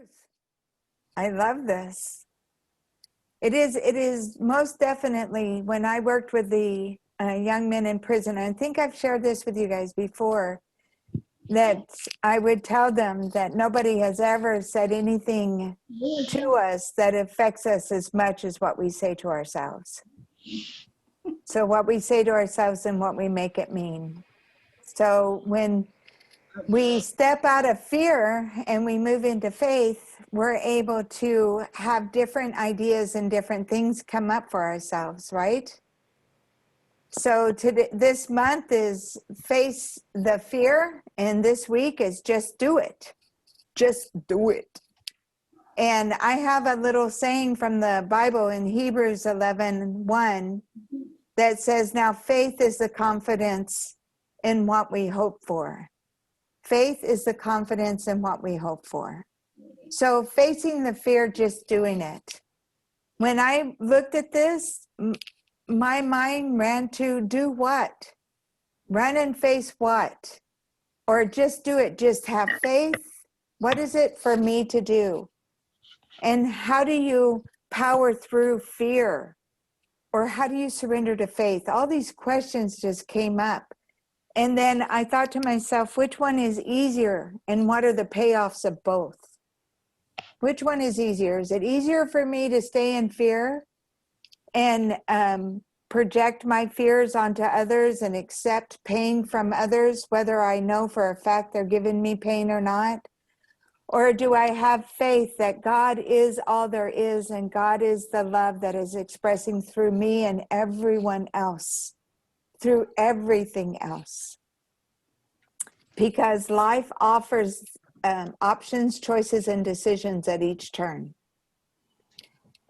truth. I love this. It is most definitely, when I worked with the young men in prison, I think I've shared this with you guys before, that I would tell them that nobody has ever said anything to us that affects us as much as what we say to ourselves. So what we say to ourselves and what we make it mean. So when we step out of fear and we move into faith, we're able to have different ideas and different things come up for ourselves, right? So today, this month is face the fear, and this week is just do it. Just do it. And I have a little saying from the Bible in Hebrews 11:1 that says, now faith is the confidence in what we hope for. Faith is the confidence in what we hope for. So facing the fear, just doing it. When I looked at this, my mind ran to do what? Run and face what? Or just do it, just have faith. What is it for me to do? And how do you power through fear? Or how do you surrender to faith? All these questions just came up. And then I thought to myself, which one is easier? And what are the payoffs of both? Which one is easier? Is it easier for me to stay in fear and project my fears onto others and accept pain from others, whether I know for a fact they're giving me pain or not? Or do I have faith that God is all there is, and God is the love that is expressing through me and everyone else, through everything else? Because life offers options, choices, and decisions at each turn.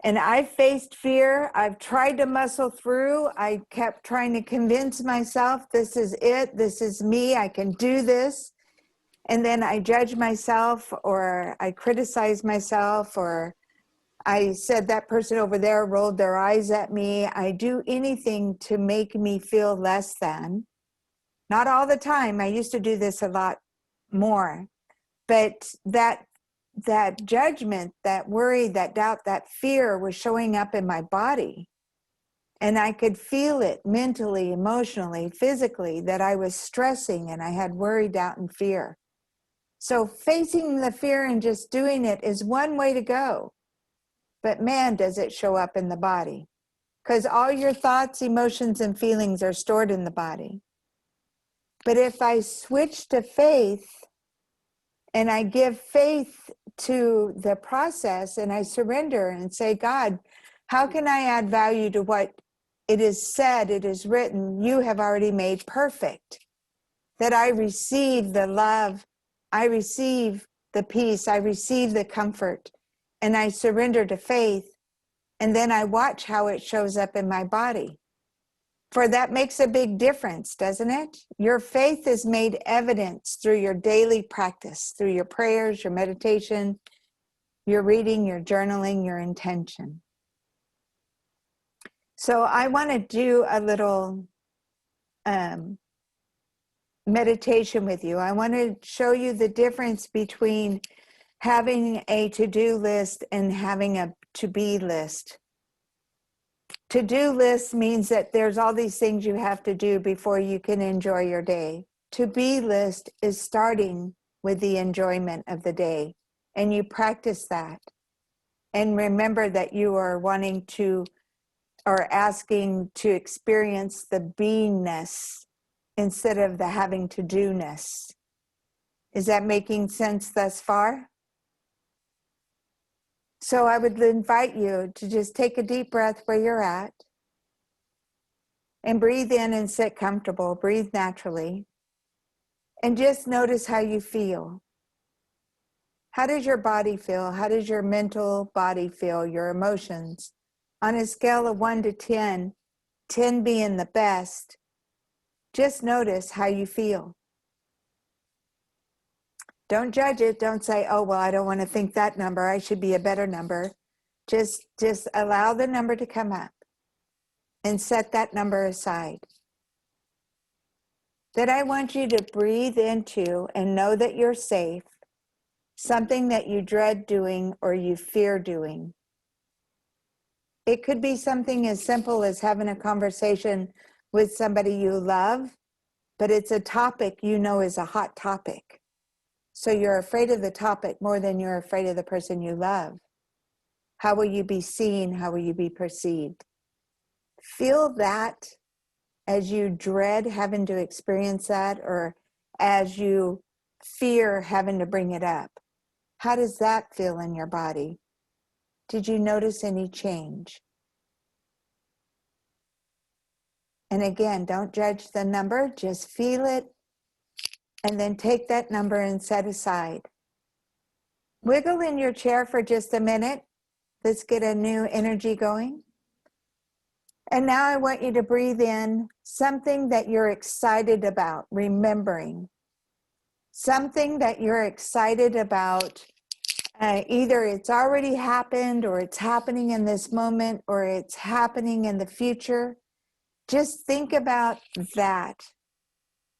And I faced fear. I've tried to muscle through. I kept trying to convince myself, this is it. This is me. I can do this. And then I judge myself, or I criticize myself, or I said that person over there rolled their eyes at me. I do anything to make me feel less than. Not all the time. I used to do this a lot more. But that judgment, that worry, that doubt, that fear was showing up in my body. And I could feel it mentally, emotionally, physically, that I was stressing and I had worry, doubt, and fear. So facing the fear and just doing it is one way to go. But man, does it show up in the body. Because all your thoughts, emotions, and feelings are stored in the body. But if I switch to faith, and I give faith to the process, and I surrender and say, God, how can I add value to what it is said, it is written, you have already made perfect? That I receive the love, I receive the peace, I receive the comfort, and I surrender to faith. And then I watch how it shows up in my body. For that makes a big difference, doesn't it? Your faith is made evidence through your daily practice, through your prayers, your meditation, your reading, your journaling, your intention. So I want to do a little meditation with you. I want to show you the difference between having a to-do list and having a to-be list. To-do list means that there's all these things you have to do before you can enjoy your day. To-be list is starting with the enjoyment of the day, and you practice that. And remember that you are wanting to, or asking to experience the beingness instead of the having to do-ness. Is that making sense thus far? So I would invite you to just take a deep breath where you're at and breathe in and sit comfortable, breathe naturally, and just notice how you feel. How does your body feel? How does your mental body feel, your emotions? On a scale of 1 to 10, 10 being the best, just notice how you feel. Don't judge it. Don't say, oh, well, I don't want to think that number. I should be a better number. Just allow the number to come up and set that number aside. Then I want you to breathe into and know that you're safe. something that you dread doing or you fear doing. It could be something as simple as having a conversation with somebody you love, but it's a topic you know is a hot topic. So you're afraid of the topic more than you're afraid of the person you love. How will you be seen? How will you be perceived? Feel that as you dread having to experience that, or as you fear having to bring it up. How does that feel in your body? Did you notice any change? And again, don't judge the number, just feel it, and then take that number and set aside. Wiggle in your chair for just a minute. Let's get a new energy going. And now I want you to breathe in something that you're excited about, remembering. Something that you're excited about. Either it's already happened, or it's happening in this moment, or it's happening in the future. Just think about that.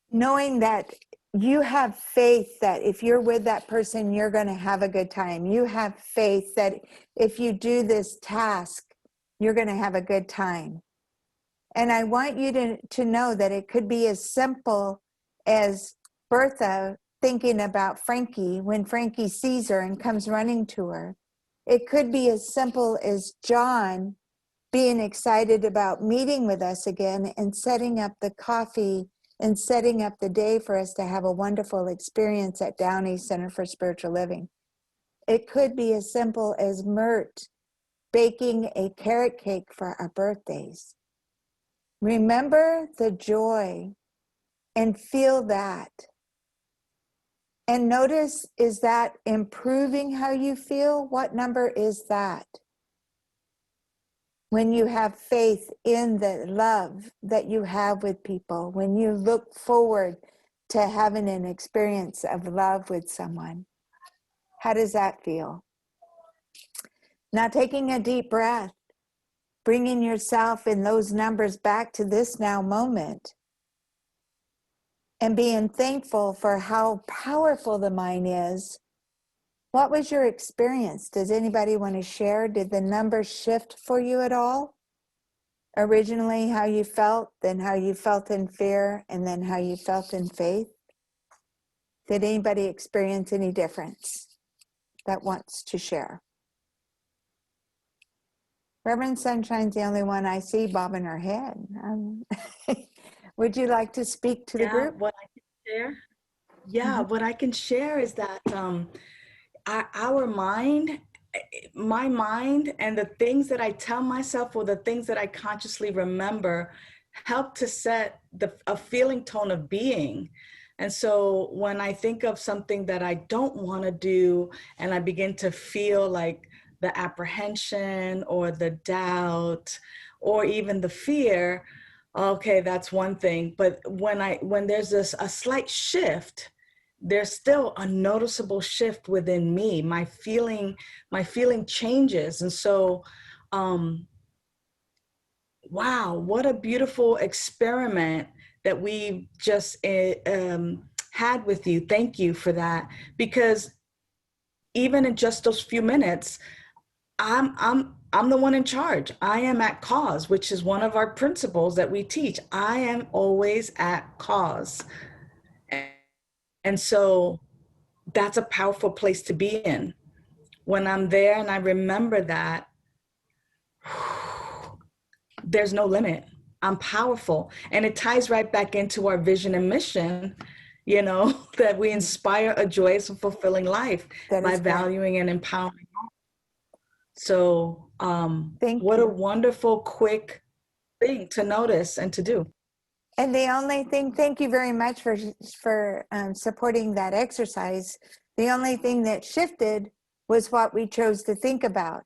Knowing that you have faith that if you're with that person, you're going to have a good time. You have faith that if you do this task, you're going to have a good time. And I want you to know that it could be as simple as Bertha thinking about Frankie when Frankie sees her and comes running to her. It could be as simple as John being excited about meeting with us again and setting up the coffee and setting up the day for us to have a wonderful experience at Downey Center for Spiritual Living. It could be as simple as Mert baking a carrot cake for our birthdays. Remember the joy and feel that. And notice, is that improving how you feel? What number is that? When you have faith in the love that you have with people, when you look forward to having an experience of love with someone, how does that feel? Now taking a deep breath, bringing yourself in those numbers back to this now moment, and being thankful for how powerful the mind is. What was your experience? Does anybody want to share? Did the numbers shift for you at all? Originally, how you felt, then how you felt in fear, and then how you felt in faith? Did anybody experience any difference that wants to share? Reverend Sunshine's the only one I see bobbing her head. Would you like to speak to the group? What I can share? What I can share is that our mind, my mind, and the things that I tell myself or the things that I consciously remember help to set a feeling tone of being. And so when I think of something that I don't want to do, and I begin to feel like the apprehension or the doubt or even the fear, okay, that's one thing. But when there's a slight shift, there's still a noticeable shift within me. My feeling changes. And so, wow, what a beautiful experiment that we just had with you. Thank you for that. Because even in just those few minutes, I'm the one in charge. I am at cause, which is one of our principles that we teach. I am always at cause. And so that's a powerful place to be in. When I'm there and I remember that, there's no limit. I'm powerful. And it ties right back into our vision and mission, that we inspire a joyous and fulfilling life by valuing and empowering. So what a wonderful, quick thing to notice and to do. And the only thing, thank you very much for supporting that exercise. The only thing that shifted was what we chose to think about.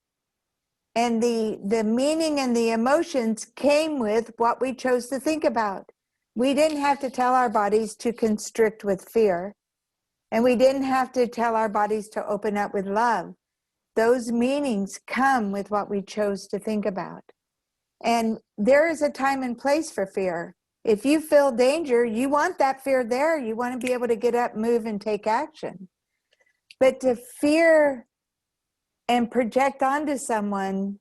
And the meaning and the emotions came with what we chose to think about. We didn't have to tell our bodies to constrict with fear. And we didn't have to tell our bodies to open up with love. Those meanings come with what we chose to think about. And there is a time and place for fear. If you feel danger, you want that fear there. You want to be able to get up, move, and take action. But to fear and project onto someone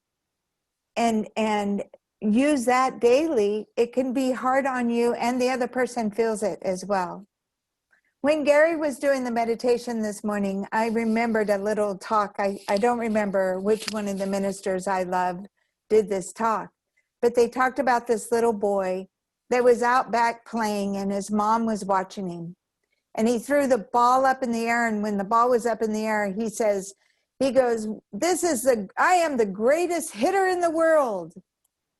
and use that daily, it can be hard on you, and the other person feels it as well. When Gary was doing the meditation this morning, I remembered a little talk. I don't remember which one of the ministers I loved did this talk, but they talked about this little boy that was out back playing, and his mom was watching him. And he threw the ball up in the air, and when the ball was up in the air, he goes, I am the greatest hitter in the world.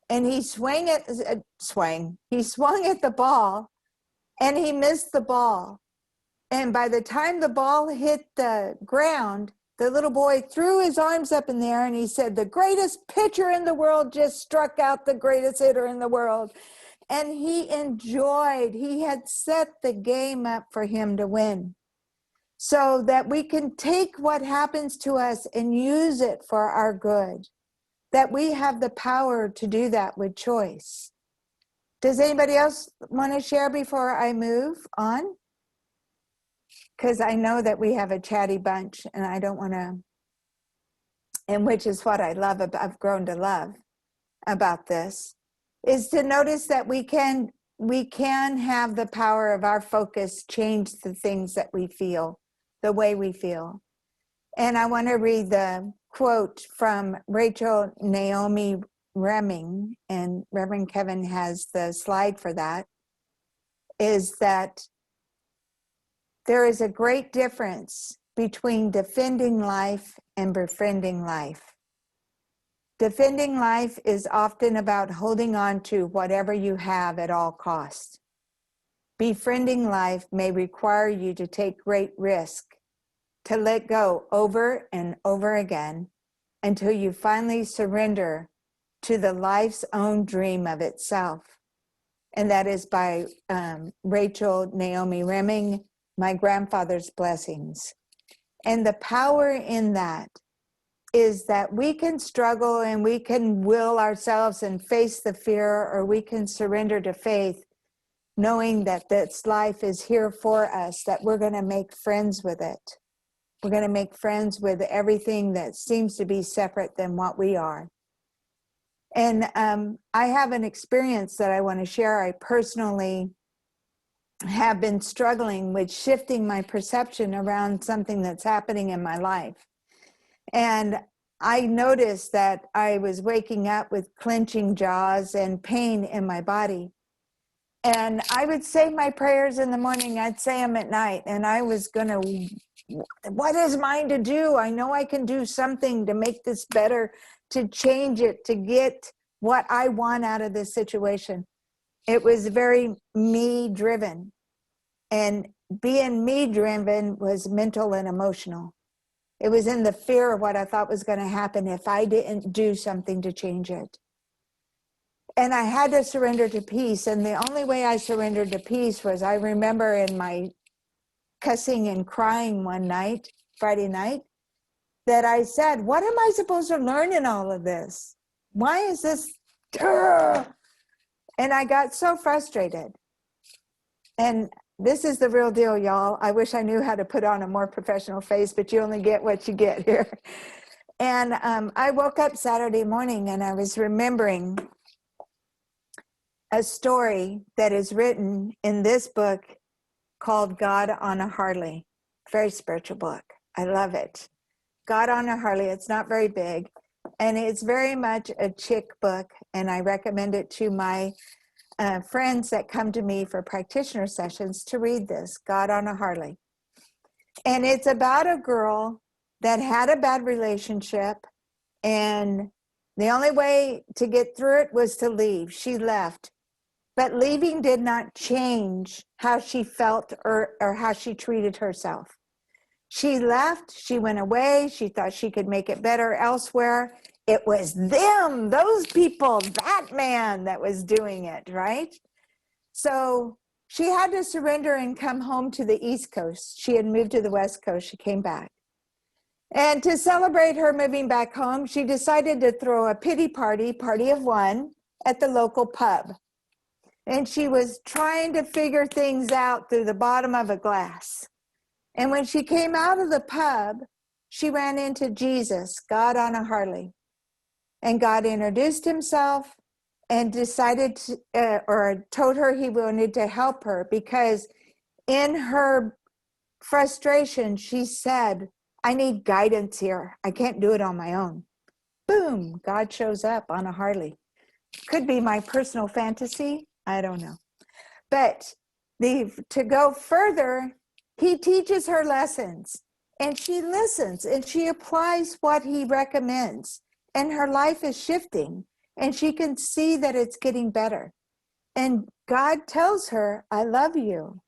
And he swung at the ball, and he missed the ball. And by the time the ball hit the ground, the little boy threw his arms up in the air, and he said, the greatest pitcher in the world just struck out the greatest hitter in the world. And he had set the game up for him to win, so that we can take what happens to us and use it for our good, that we have the power to do that with choice. Does anybody else want to share before I move on? Because I know that we have a chatty bunch, and I don't want to, and which is what I've grown to love about this, is to notice that we can have the power of our focus change the things that we feel, the way we feel. And I want to read the quote from Rachel Naomi Reming, and Reverend Kevin has the slide for that, is that there is a great difference between defending life and befriending life. Defending life is often about holding on to whatever you have at all costs. Befriending life may require you to take great risk, to let go over and over again until you finally surrender to the life's own dream of itself. And that is by Rachel Naomi Reming, My Grandfather's Blessings. And the power in that is that we can struggle and we can will ourselves and face the fear, or we can surrender to faith, knowing that this life is here for us, that we're going to make friends with it. We're going to make friends with everything that seems to be separate than what we are. And I have an experience that I want to share. I personally have been struggling with shifting my perception around something that's happening in my life. And I noticed that I was waking up with clenching jaws and pain in my body. And I would say my prayers in the morning, I'd say them at night. And I was going to, what is mine to do? I know I can do something to make this better, to change it, to get what I want out of this situation. It was very me driven. And being me driven was mental and emotional. It was in the fear of what I thought was going to happen if I didn't do something to change it. And I had to surrender to peace. And the only way I surrendered to peace was, I remember in my cussing and crying one night, Friday night, that I said, what am I supposed to learn in all of this? Why is this? And I got so frustrated. And this is the real deal, y'all. I wish I knew how to put on a more professional face, but you only get what you get here. And I woke up Saturday morning and I was remembering a story that is written in this book called God on a Harley. Very spiritual book. I love it. God on a Harley. It's not very big. And it's very much a chick book. And I recommend it to my friends that come to me for practitioner sessions to read this, God on a Harley. And it's about a girl that had a bad relationship, and the only way to get through it was to leave. She left. But leaving did not change how she felt or how she treated herself. She left, she went away, she thought she could make it better elsewhere. It was them, those people, that man that was doing it, right? So she had to surrender and come home to the East Coast. She had moved to the West Coast, she came back. And to celebrate her moving back home, she decided to throw a pity party of one, at the local pub. And she was trying to figure things out through the bottom of a glass. And when she came out of the pub, she ran into Jesus, God on a Harley. And God introduced himself and decided to, or told her he wanted to help her, because in her frustration, she said, I need guidance here. I can't do it on my own. Boom, God shows up on a Harley. Could be my personal fantasy. I don't know. But to go further, he teaches her lessons and she listens and she applies what he recommends. And her life is shifting and she can see that it's getting better. And God tells her, I love you.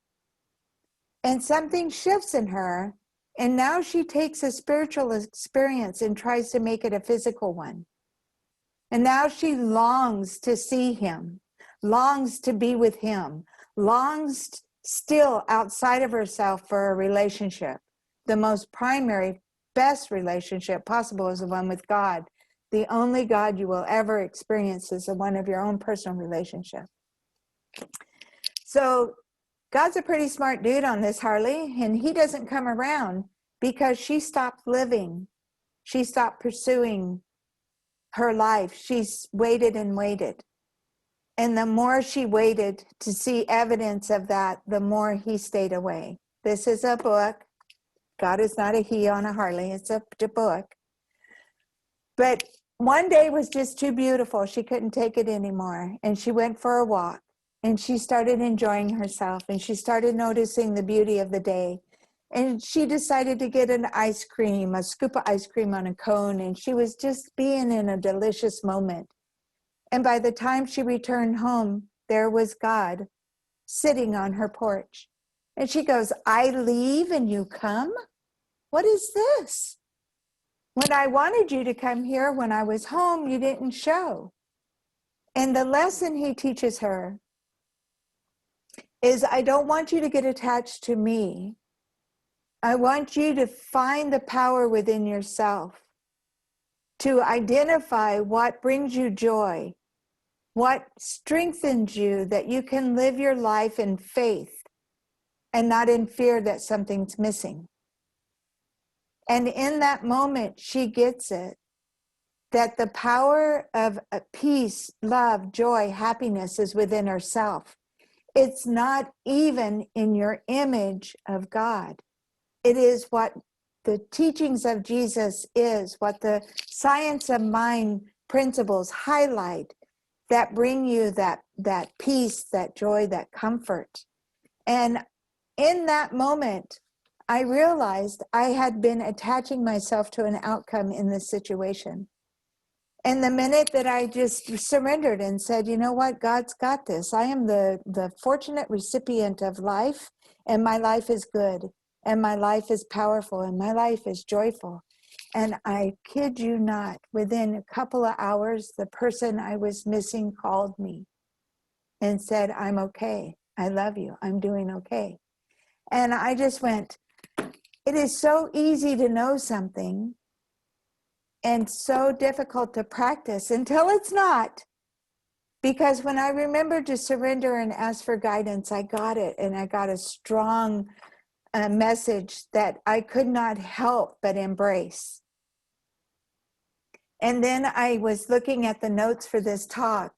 And something shifts in her. And now she takes a spiritual experience and tries to make it a physical one. And now she longs to see him, longs to be with him, longs still outside of herself for a relationship. The most primary, best relationship possible is the one with God. The only God you will ever experience is the one of your own personal relationship. So God's a pretty smart dude on this Harley, and he doesn't come around because she stopped living. She stopped pursuing her life. She's waited and waited. And the more she waited to see evidence of that, the more he stayed away. This is a book. God is not a he on a Harley. It's a book. But one day was just too beautiful. She couldn't take it anymore. And she went for a walk. And she started enjoying herself. And she started noticing the beauty of the day. And she decided to get an ice cream, a scoop of ice cream on a cone. And she was just being in a delicious moment. And by the time she returned home, there was God sitting on her porch. And she goes, I leave and you come? What is this? When I wanted you to come here, when I was home, you didn't show. And the lesson he teaches her is, I don't want you to get attached to me. I want you to find the power within yourself to identify what brings you joy, what strengthens you, that you can live your life in faith and not in fear that something's missing. And in that moment, she gets it, that the power of peace, love, joy, happiness is within herself. It's not even in your image of God. It is what the teachings of Jesus is, what the science of mind principles highlight, that bring you that peace, that joy, that comfort. And in that moment, I realized I had been attaching myself to an outcome in this situation. And the minute that I just surrendered and said, you know what, God's got this. I am the fortunate recipient of life, and my life is good, and my life is powerful, and my life is joyful. And I kid you not, within a couple of hours, the person I was missing called me and said, I'm okay. I love you. I'm doing okay. And I just went, it is so easy to know something and so difficult to practice until it's not. Because when I remembered to surrender and ask for guidance, I got it. And I got a strong message that I could not help but embrace. And then I was looking at the notes for this talk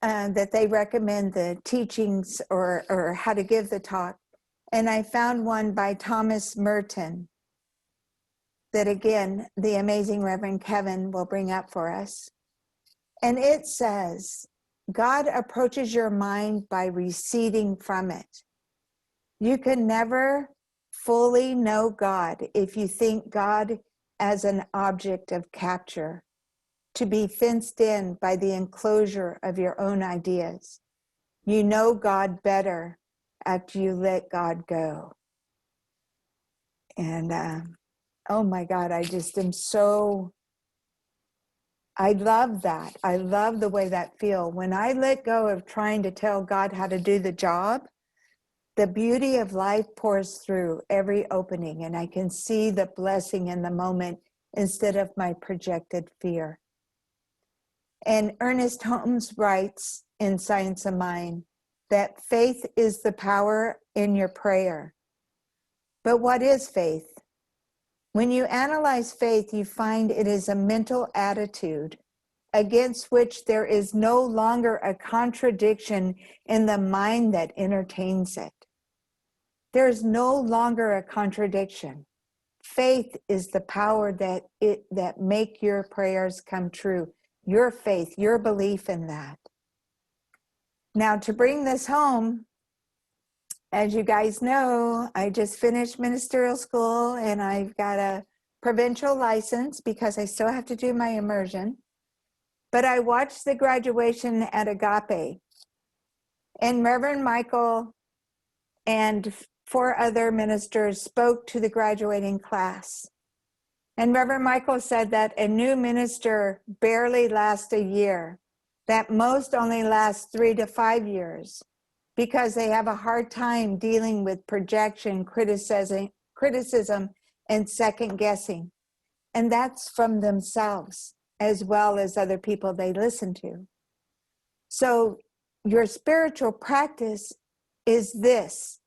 that they recommend, the teachings or how to give the talk. And I found one by Thomas Merton that, again, the amazing Reverend Kevin will bring up for us. And it says, God approaches your mind by receding from it. You can never fully know God if you think God as an object of capture, to be fenced in by the enclosure of your own ideas. You know God better after you let God go. And oh my God, I just am so, I love that. I love the way that feels. When I let go of trying to tell God how to do the job, the beauty of life pours through every opening, and I can see the blessing in the moment instead of my projected fear. And Ernest Holmes writes in Science of Mind that faith is the power in your prayer. But what is faith? When you analyze faith, you find it is a mental attitude against which there is no longer a contradiction in the mind that entertains it. There is no longer a contradiction. Faith is the power that make your prayers come true. Your faith, your belief in that. Now, to bring this home, as you guys know, I just finished ministerial school and I've got a provincial license because I still have to do my immersion. But I watched the graduation at Agape, and Reverend Michael and 4 other ministers spoke to the graduating class. And Reverend Michael said that a new minister barely lasts a year, that most only lasts 3 to 5 years, because they have a hard time dealing with projection, criticism, and second guessing. And that's from themselves as well as other people they listen to. So your spiritual practice is this.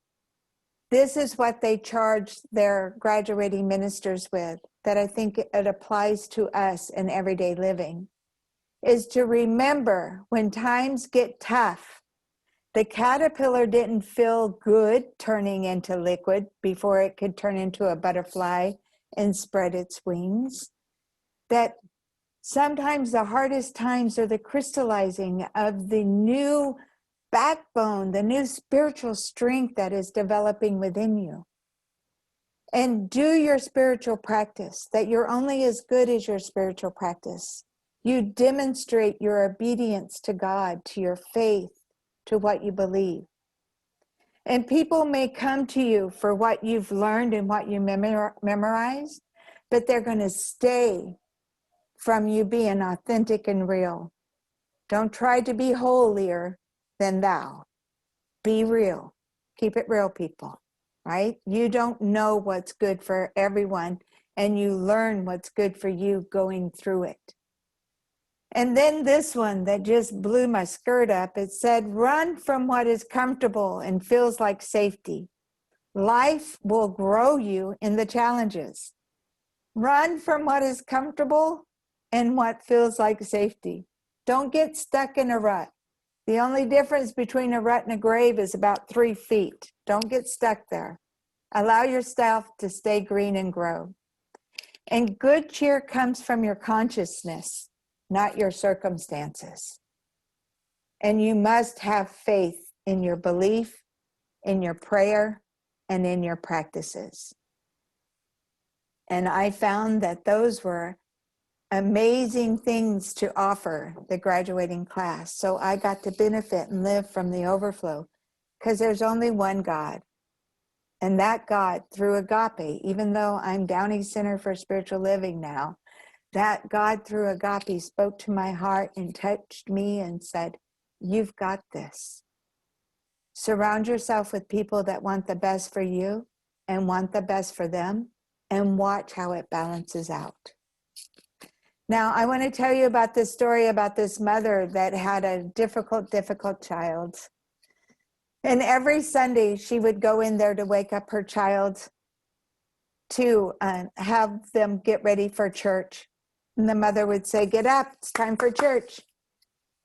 This is what they charge their graduating ministers with, that I think it applies to us in everyday living, is to remember when times get tough, the caterpillar didn't feel good turning into liquid before it could turn into a butterfly and spread its wings. That sometimes the hardest times are the crystallizing of the new backbone, the new spiritual strength that is developing within you. And do your spiritual practice, that you're only as good as your spiritual practice. You demonstrate your obedience to God, to your faith, to what you believe. And people may come to you for what you've learned and what you memorized, but they're going to stay from you being authentic and real. Don't try to be holier than thou. Be real. Keep it real, people, right? You don't know what's good for everyone, and you learn what's good for you going through it. And then this one that just blew my skirt up, it said, run from what is comfortable and feels like safety. Life will grow you in the challenges. Run from what is comfortable and what feels like safety. Don't get stuck in a rut. The only difference between a rut and a grave is about 3 feet. Don't get stuck there. Allow yourself to stay green and grow. And good cheer comes from your consciousness, not your circumstances. And you must have faith in your belief, in your prayer, and in your practices. And I found that those were amazing things to offer the graduating class. So I got to benefit and live from the overflow, because there's only one God. And that God, through Agape, even though I'm Downey Center for Spiritual Living now, that God through Agape spoke to my heart and touched me and said, you've got this. Surround yourself with people that want the best for you and want the best for them, and watch how it balances out. Now, I want to tell you about this story about this mother that had a difficult child. And every Sunday, she would go in there to wake up her child to have them get ready for church. And the mother would say, get up, it's time for church.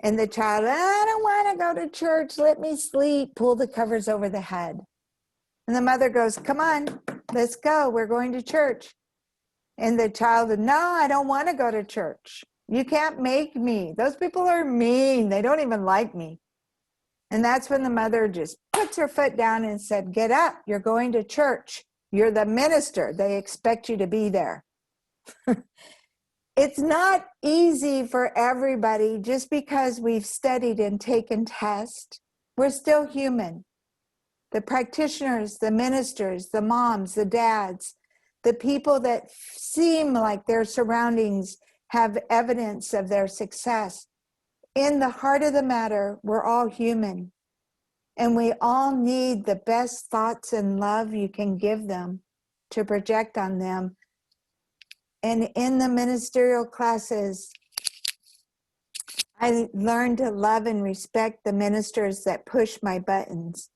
And the child, I don't want to go to church, let me sleep, pull the covers over the head. And the mother goes, come on, let's go, we're going to church. And the child, no, I don't want to go to church. You can't make me. Those people are mean. They don't even like me. And that's when the mother just puts her foot down and said, get up. You're going to church. You're the minister. They expect you to be there. It's not easy for everybody just because we've studied and taken tests. We're still human. The practitioners, the ministers, the moms, the dads, the people that seem like their surroundings have evidence of their success. In the heart of the matter, we're all human. And we all need the best thoughts and love you can give them to project on them. And in the ministerial classes, I learned to love and respect the ministers that push my buttons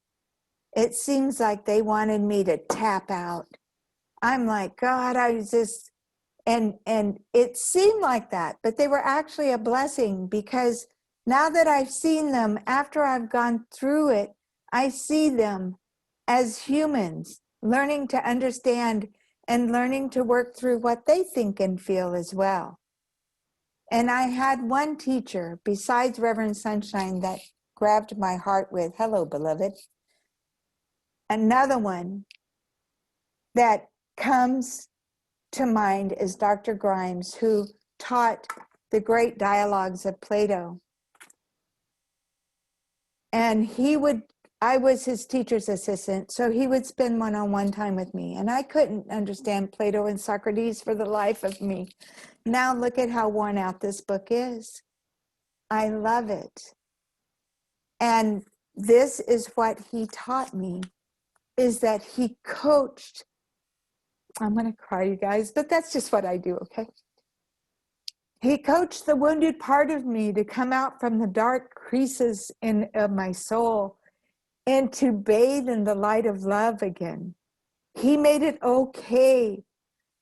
it seems like they wanted me to tap out. I'm like, God, I was just, and it seemed like that, but they were actually a blessing, because now that I've seen them, after I've gone through it, I see them as humans, learning to understand and learning to work through what they think and feel as well. And I had one teacher besides Reverend Sunshine that grabbed my heart with, hello, beloved. Another one that comes to mind is Dr. Grimes, who taught the great dialogues of Plato. And I was his teacher's assistant, so he would spend one-on-one time with me. And I couldn't understand Plato and Socrates for the life of me. Now look at how worn out this book is. I love it. And this is what he taught me, is that he coached. I'm going to cry, you guys, but that's just what I do, okay? He coached the wounded part of me to come out from the dark creases of my soul and to bathe in the light of love again. He made it okay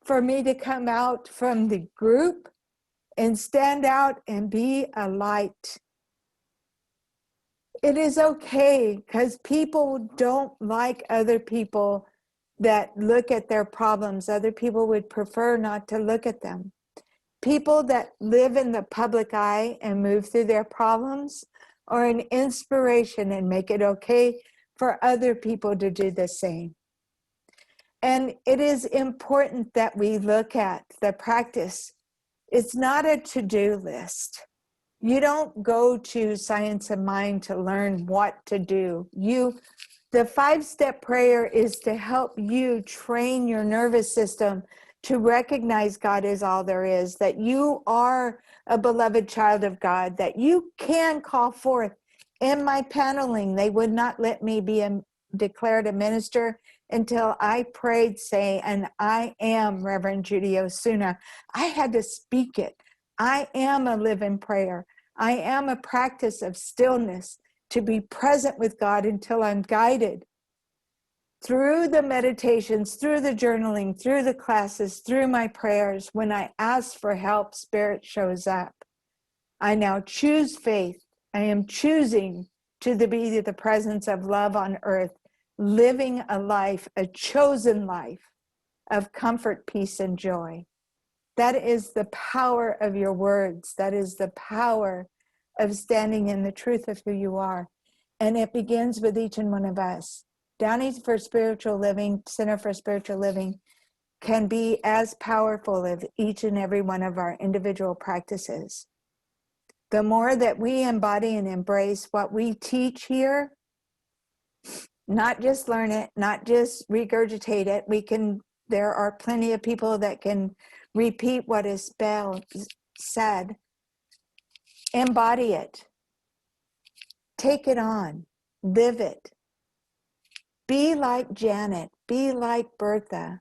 for me to come out from the group and stand out and be a light. It is okay, because people don't like other people that look at their problems. Other people would prefer not to look at them. People that live in the public eye and move through their problems are an inspiration and make it okay for other people to do the same. And it is important that we look at the practice. It's not a to-do list. You don't go to Science of Mind to learn what to do. The 5-step prayer is to help you train your nervous system to recognize God is all there is, that you are a beloved child of God, that you can call forth. In my paneling, they would not let me be declared a minister until I prayed, say, and I am Reverend Judy Osuna. I had to speak it. I am a living prayer. I am a practice of stillness, to be present with God until I'm guided through the meditations, through the journaling, through the classes, through my prayers. When I ask for help, Spirit shows up. I now choose faith. I am choosing to be the presence of love on earth, living a life, a chosen life of comfort, peace, and joy. That is the power of your words. That is the power of standing in the truth of who you are. And it begins with each and one of us. Downey's for Spiritual Living, Center for Spiritual Living, can be as powerful as each and every one of our individual practices. The more that we embody and embrace what we teach here, not just learn it, not just regurgitate it, there are plenty of people that can repeat what is said. Embody it. Take it on. Live it. Be like Janet. Be like Bertha.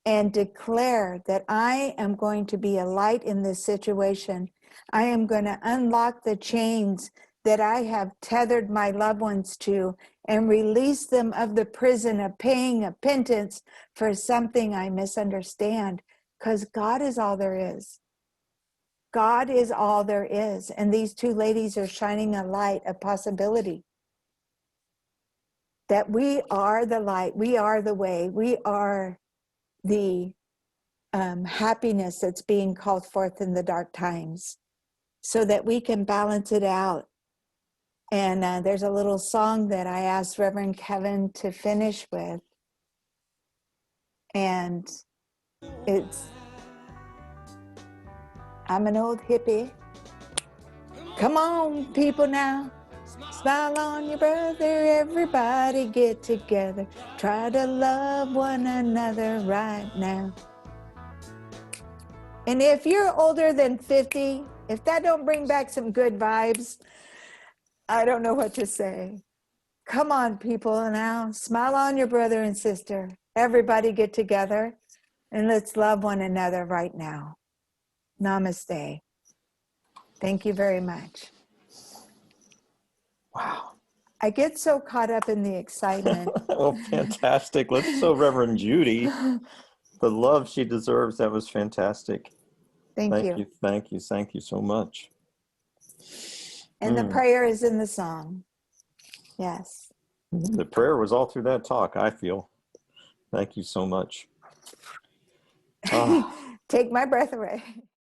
And declare that I am going to be a light in this situation. I am going to unlock the chains that I have tethered my loved ones to and release them of the prison of paying a penance for something I misunderstand, because God is all there is. God is all there is. And these two ladies are shining a light, a possibility. That we are the light, we are the way, we are the happiness that's being called forth in the dark times, so that we can balance it out. And there's a little song that I asked Reverend Kevin to finish with. And I'm an old hippie. Come on, people now. Smile on your brother, everybody get together. Try to love one another right now. And if you're older than 50, if that don't bring back some good vibes, I don't know what to say. Come on, people, now. Smile on your brother and sister. Everybody get together and let's love one another right now. Namaste. Thank you very much. Wow. I get so caught up in the excitement. Well, fantastic. Let's show Reverend Judy the love she deserves. That was fantastic. Thank you. Thank you. Thank you so much. And the prayer is in the song. Yes. The prayer was all through that talk, I feel. Thank you so much. Take my breath away.